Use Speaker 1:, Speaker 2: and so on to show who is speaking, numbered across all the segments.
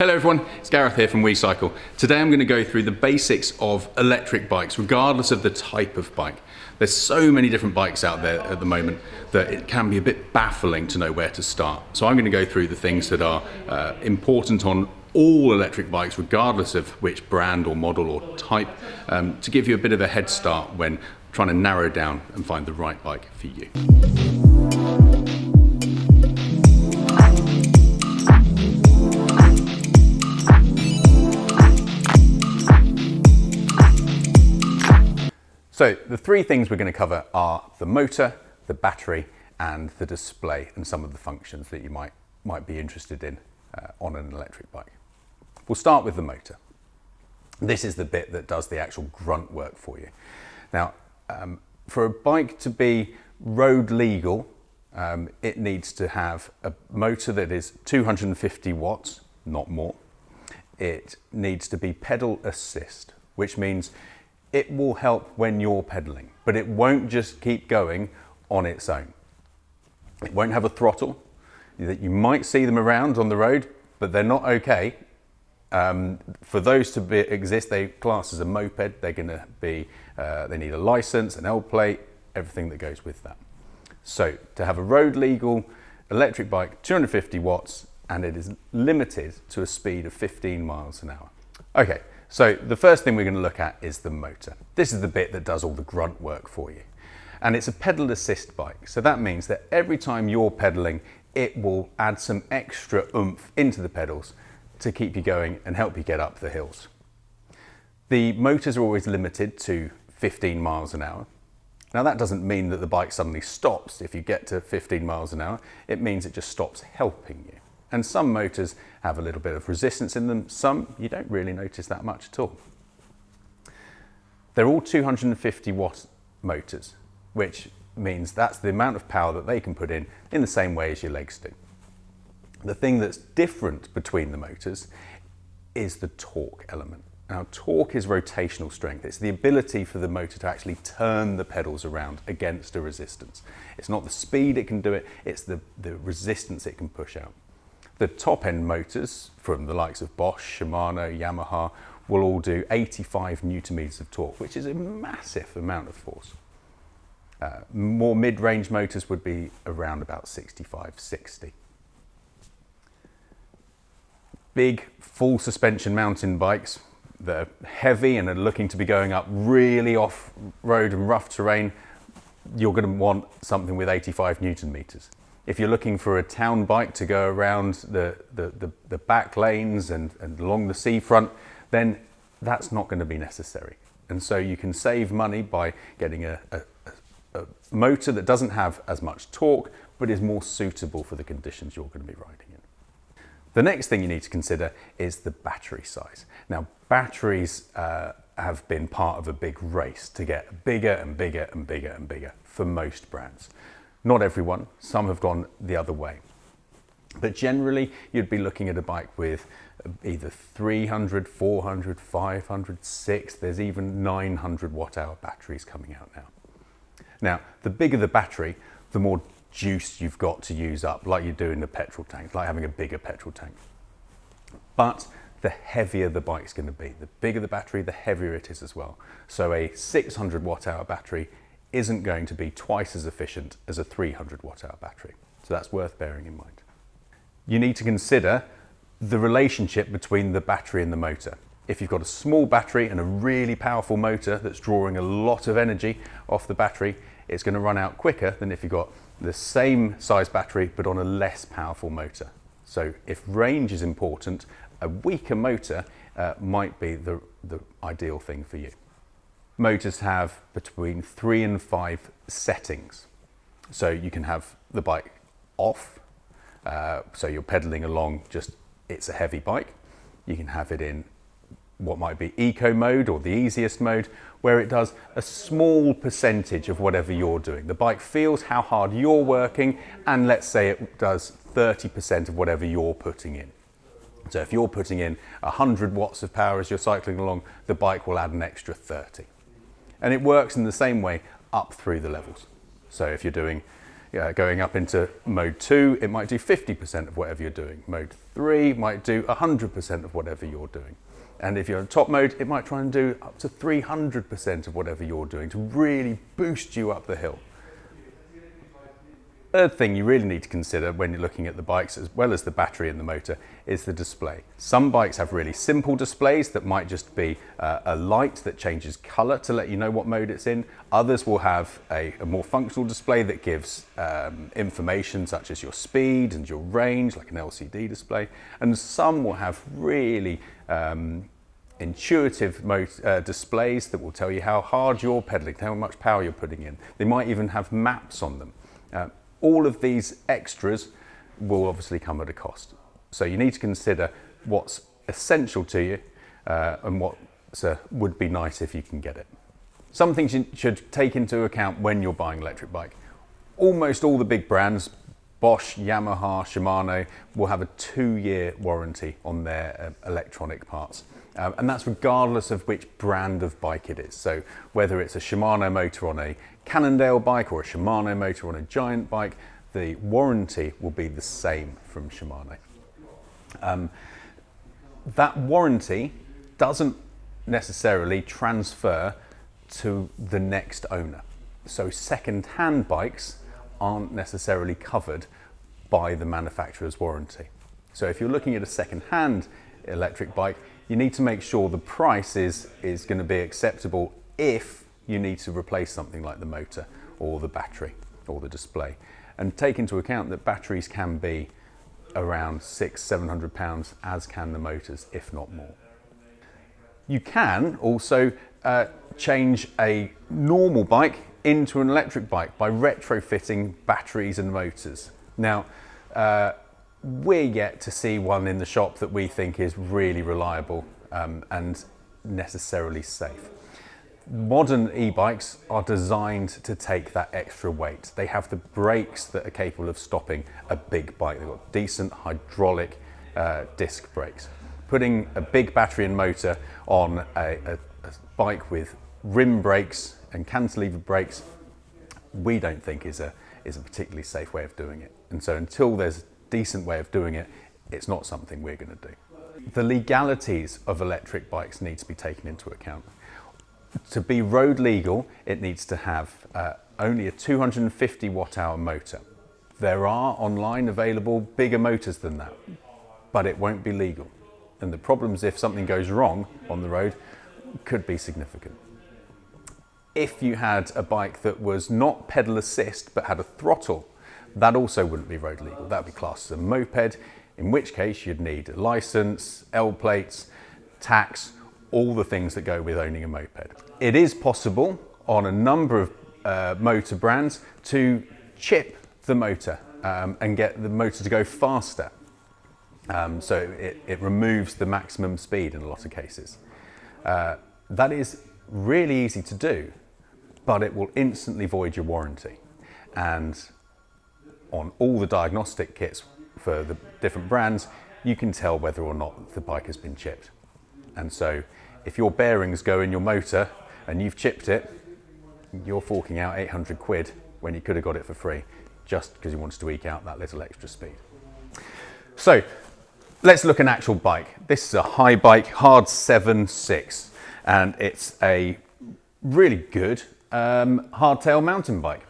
Speaker 1: Hello everyone, it's Gareth here from WeCycle. Today I'm going to go through the basics of electric bikes, regardless of the type of bike. There's so many different bikes out there at the moment that it can be a bit baffling to know where to start. So I'm going to go through the things that are important on all electric bikes, regardless of which brand or model or type, to give you a bit of a head start when trying to narrow down and find the right bike for you. So the three things we're going to cover are the motor, the battery, and the display, and some of the functions that you might be interested in on an electric bike. We'll start with the motor. This is the bit that does the actual grunt work for you. Now, for a bike to be road legal, it needs to have a motor that is 250 watts, not more. It needs to be pedal assist, which means it will help when you're pedaling, but it won't just keep going on its own. It won't have a throttle. You might see them around on the road, but they're not okay. For those to exist, they class as a moped. They're going to be, they need a license, an L plate, everything that goes with that. So to have a road legal electric bike, 250 watts, and it is limited to a speed of 15 miles an hour. Okay. So the first thing we're going to look at is the motor. This is the bit that does all the grunt work for you. And it's a pedal assist bike. So that means that every time you're pedaling, it will add some extra oomph into the pedals to keep you going and help you get up the hills. The motors are always limited to 15 miles an hour. Now that doesn't mean that the bike suddenly stops if you get to 15 miles an hour. It means it just stops helping you. And some motors have a little bit of resistance in them, some you don't really notice that much at all. They're all 250 watt motors, which means that's the amount of power that they can put in the same way as your legs do. The thing that's different between the motors is the torque element. Now, torque is rotational strength. It's the ability for the motor to actually turn the pedals around against a resistance. It's not the speed it can do it, it's the resistance it can push out. The top end motors from the likes of Bosch, Shimano, Yamaha will all do 85 Newton meters of torque, which is a massive amount of force. More mid-range motors would be around about 65, 60. Big full suspension mountain bikes that are heavy and are looking to be going up really off-road and rough terrain, you're going to want something with 85 Newton meters. If you're looking for a town bike to go around the back lanes and along the seafront, then that's not going to be necessary. And so you can save money by getting a motor that doesn't have as much torque, but is more suitable for the conditions you're going to be riding in. The next thing you need to consider is the battery size. Now, batteries have been part of a big race to get bigger and bigger and bigger and bigger for most brands. Not everyone, some have gone the other way. But generally, you'd be looking at a bike with either 300, 400, 500, 6, there's even 900 watt hour batteries coming out now. Now, the bigger the battery, the more juice you've got to use up, like you do in a petrol tank, like having a bigger petrol tank. But the heavier the bike's going to be. The bigger the battery, the heavier it is as well. So a 600 watt hour battery isn't going to be twice as efficient as a 300 watt hour battery. So that's worth bearing in mind. You need to consider the relationship between the battery and the motor. If you've got a small battery and a really powerful motor that's drawing a lot of energy off the battery, it's going to run out quicker than if you've got the same size battery but on a less powerful motor. So if range is important, a weaker motor might be the ideal thing for you. Motors have between 3 and 5 settings. So you can have the bike off, so you're pedaling along, just it's a heavy bike. You can have it in what might be eco mode or the easiest mode, where it does a small percentage of whatever you're doing. The bike feels how hard you're working, and let's say it does 30% of whatever you're putting in. So if you're putting in 100 watts of power as you're cycling along, the bike will add an extra 30. And it works in the same way up through the levels. So if you're doing Going up into mode 2, it might do 50% of whatever you're doing. Mode 3 might do 100% of whatever you're doing. And if you're in top mode, it might try and do up to 300% of whatever you're doing to really boost you up the hill. Third thing you really need to consider when you're looking at the bikes, as well as the battery and the motor, is the display. Some bikes have really simple displays that might just be a light that changes color to let you know what mode it's in. Others will have a more functional display that gives information such as your speed and your range, like an LCD display. And some will have really intuitive displays that will tell you how hard you're pedaling, how much power you're putting in. They might even have maps on them. All of these extras will obviously come at a cost. So you need to consider what's essential to you and what would be nice if you can get it. Some things you should take into account when you're buying an electric bike. Almost all the big brands, Bosch, Yamaha, Shimano, will have a 2-year warranty on their electronic parts. And that's regardless of which brand of bike it is. So whether it's a Shimano motor on a Cannondale bike or a Shimano motor on a Giant bike, the warranty will be the same from Shimano. That warranty doesn't necessarily transfer to the next owner. So second-hand bikes aren't necessarily covered by the manufacturer's warranty. So if you're looking at a second-hand electric bike, you need to make sure the price is going to be acceptable if you need to replace something like the motor or the battery or the display. And take into account that batteries can be around £600–700, as can the motors, if not more. You can also change a normal bike into an electric bike by retrofitting batteries and motors. Now, we're yet to see one in the shop that we think is really reliable and necessarily safe. Modern e-bikes are designed to take that extra weight. They have the brakes that are capable of stopping a big bike. They've got decent hydraulic disc brakes. Putting a big battery and motor on a bike with rim brakes and cantilever brakes, we don't think is a particularly safe way of doing it. And so until there's a decent way of doing it, it's not something we're going to do. The legalities of electric bikes need to be taken into account. To be road legal, it needs to have only a 250 watt-hour motor. There are online available bigger motors than that, but it won't be legal. And the problems if something goes wrong on the road could be significant. If you had a bike that was not pedal assist but had a throttle, that also wouldn't be road legal. That would be classed as a moped, in which case you'd need a license, L plates, tax, all the things that go with owning a moped. It is possible on a number of motor brands to chip the motor and get the motor to go faster. So it removes the maximum speed in a lot of cases. That is really easy to do, but it will instantly void your warranty. And on all the diagnostic kits for the different brands, you can tell whether or not the bike has been chipped. And so if your bearings go in your motor and you've chipped it, you're forking out 800 quid when you could have got it for free, just because you wanted to eke out that little extra speed. So let's look at an actual bike. This is a high bike, Hard 7.6, and it's a really good hardtail mountain bike.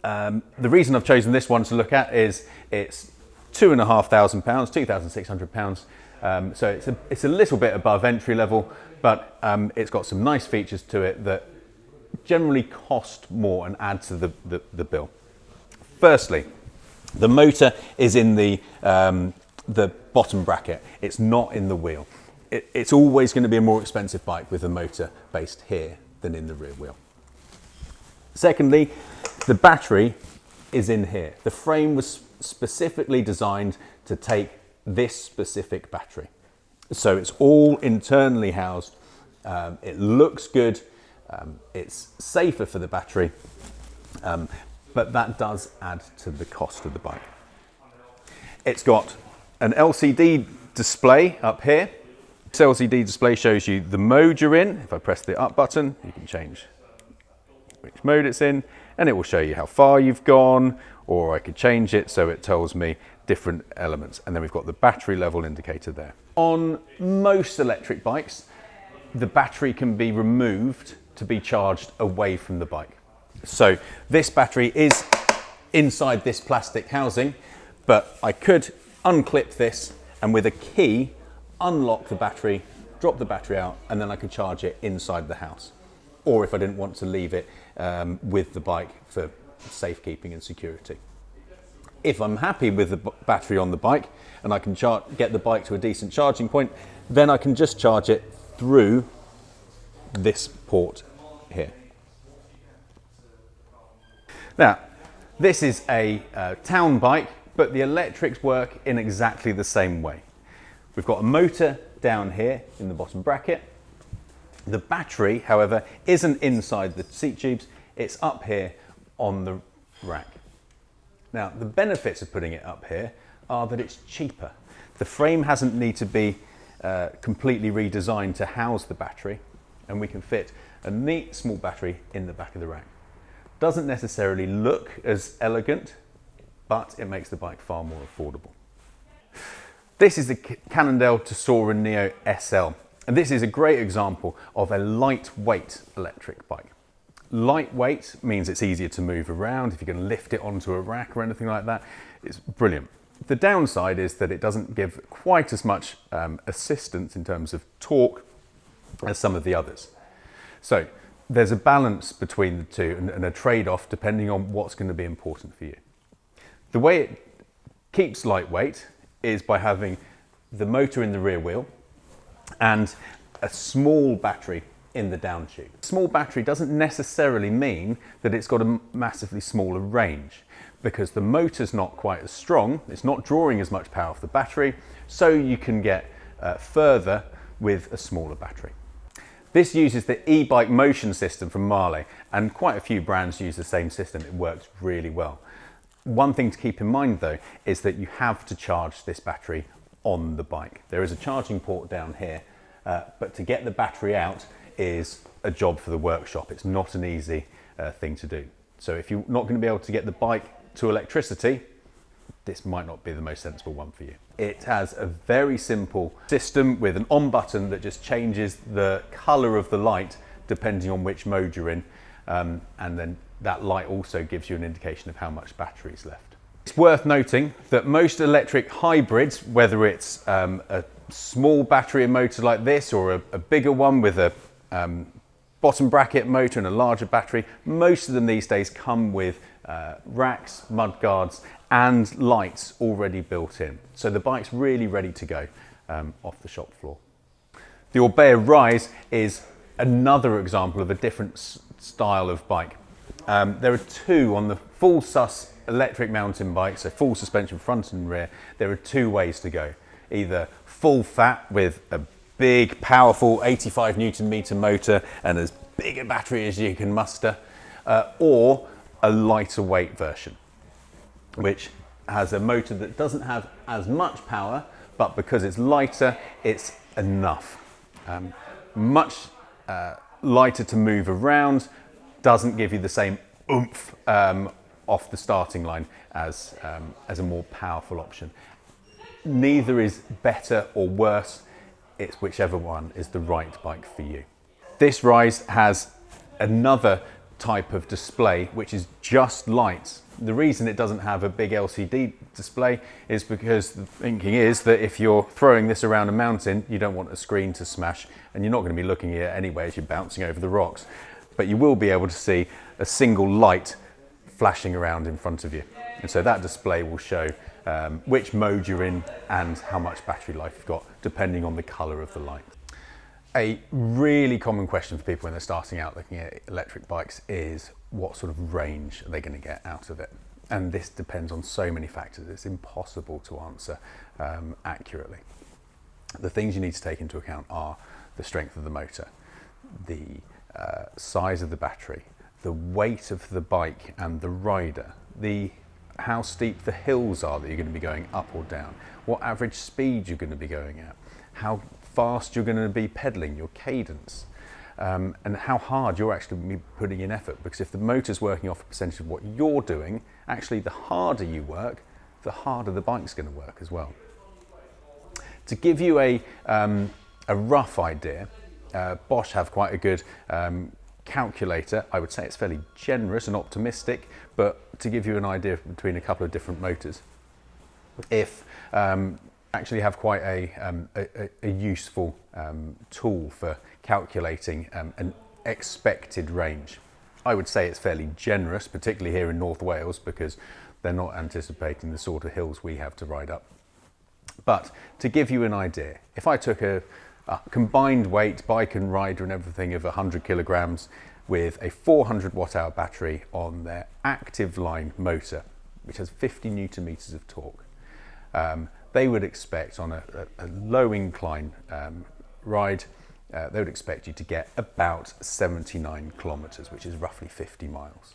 Speaker 1: The reason I've chosen this one to look at is it's £2,500, £2,600. So it's a little bit above entry level, but it's got some nice features to it that generally cost more and add to the bill. Firstly, the motor is in the bottom bracket. It's not in the wheel. It's always going to be a more expensive bike with the motor based here than in the rear wheel. Secondly, the battery is in here. The frame was specifically designed to take this specific battery. So it's all internally housed. It looks good. It's safer for the battery, but that does add to the cost of the bike. It's got an LCD display up here. This LCD display shows you the mode you're in. If I press the up button, you can change which mode it's in, and it will show you how far you've gone, or I could change it so it tells me different elements. And then we've got the battery level indicator there. On most electric bikes, the battery can be removed to be charged away from the bike. So this battery is inside this plastic housing, but I could unclip this and with a key unlock the battery, drop the battery out, and then I could charge it inside the house. Or if I didn't want to leave it with the bike for safekeeping and security. If I'm happy with the battery on the bike and I can get the bike to a decent charging point, then I can just charge it through this port here. Now, this is a town bike, but the electrics work in exactly the same way. We've got a motor down here in the bottom bracket. The battery, however, isn't inside the seat tubes, it's up here on the rack. Now, the benefits of putting it up here are that it's cheaper. The frame hasn't need to be completely redesigned to house the battery, and we can fit a neat small battery in the back of the rack. Doesn't necessarily look as elegant, but it makes the bike far more affordable. This is the Cannondale Tesla Neo SL, and this is a great example of a lightweight electric bike. Lightweight means it's easier to move around. If you can lift it onto a rack or anything like that, it's brilliant. The downside is that it doesn't give quite as much assistance in terms of torque as some of the others. So there's a balance between the two and a trade-off depending on what's going to be important for you. The way it keeps lightweight is by having the motor in the rear wheel and a small battery in the down tube. Small battery doesn't necessarily mean that it's got a massively smaller range, because the motor's not quite as strong, it's not drawing as much power off the battery, so you can get further with a smaller battery. This uses the ebike motion system from Marley, and quite a few brands use the same system. It works really well. One thing to keep in mind though is that you have to charge this battery on the bike. There is a charging port down here, but to get the battery out is a job for the workshop. It's not an easy thing to do. So if you're not going to be able to get the bike to electricity, this might not be the most sensible one for you. It has a very simple system with an on button that just changes the color of the light depending on which mode you're in, and then that light also gives you an indication of how much battery is left. It's worth noting that most electric hybrids, whether it's a small battery motor like this or a bigger one with a bottom bracket motor and a larger battery, most of them these days come with racks, mud guards and lights already built in. So the bike's really ready to go off the shop floor. The Orbeez Rise is another example of a different style of bike. There are two on the full sus electric mountain bike, so full suspension front and rear. There are two ways to go. Either full fat with a big powerful 85 Newton meter motor and as big a battery as you can muster, or a lighter weight version, which has a motor that doesn't have as much power, but because it's lighter, it's enough. Much lighter to move around, doesn't give you the same oomph off the starting line as a more powerful option. Neither is better or worse, it's whichever one is the right bike for you. This Rise has another type of display which is just lights. The reason it doesn't have a big LCD display is because the thinking is that if you're throwing this around a mountain, you don't want a screen to smash, and you're not going to be looking at it anyway as you're bouncing over the rocks. But you will be able to see a single light flashing around in front of you. And so that display will show which mode you're in and how much battery life you've got, depending on the color of the light. A really common question for people when they're starting out looking at electric bikes is what sort of range are they going to get out of it? And this depends on so many factors, it's impossible to answer accurately. The things you need to take into account are the strength of the motor, the size of the battery, the weight of the bike and the rider, how steep the hills are that you're going to be going up or down, what average speed you're going to be going at, how fast you're going to be pedaling, your cadence, and how hard you're actually putting in effort. Because if the motor's working off a percentage of what you're doing, actually the harder you work, the harder the bike's going to work as well. To give you a rough idea, Bosch have quite a good calculator. I would say it's fairly generous and optimistic, but to give you an idea between a couple of different motors, if actually have quite a useful tool for calculating an expected range. I would say it's fairly generous, particularly here in North Wales, because they're not anticipating the sort of hills we have to ride up. But to give you an idea, if I took a combined weight, bike and rider and everything, of 100 kilograms with a 400 watt-hour battery on their active line motor, which has 50 newton meters of torque, they would expect on a low incline ride, they would expect you to get about 79 kilometers, which is roughly 50 miles.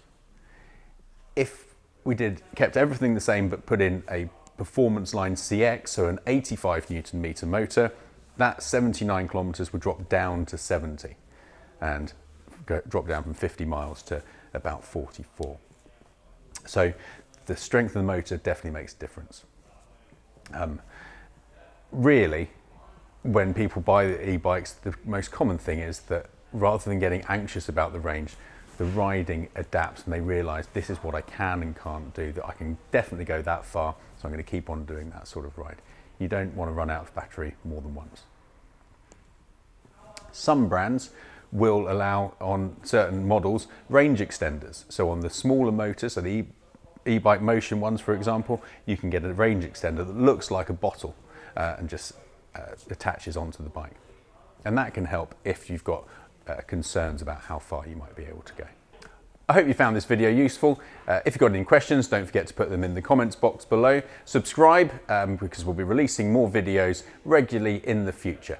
Speaker 1: If we kept everything the same but put in a performance line CX, so an 85 newton meter motor, that 79 kilometers would drop down to 70 and drop down from 50 miles to about 44. So the strength of the motor definitely makes a difference. Really, when people buy the e-bikes, the most common thing is that rather than getting anxious about the range, the riding adapts and they realise this is what I can and can't do, that I can definitely go that far, so I'm going to keep on doing that sort of ride. You don't want to run out of battery more than once. Some brands will allow, on certain models, range extenders. So on the smaller motors, so the e-bike motion ones, for example, you can get a range extender that looks like a bottle and just attaches onto the bike. And that can help if you've got concerns about how far you might be able to go. I hope you found this video useful. If you've got any questions, don't forget to put them in the comments box below. Subscribe because we'll be releasing more videos regularly in the future.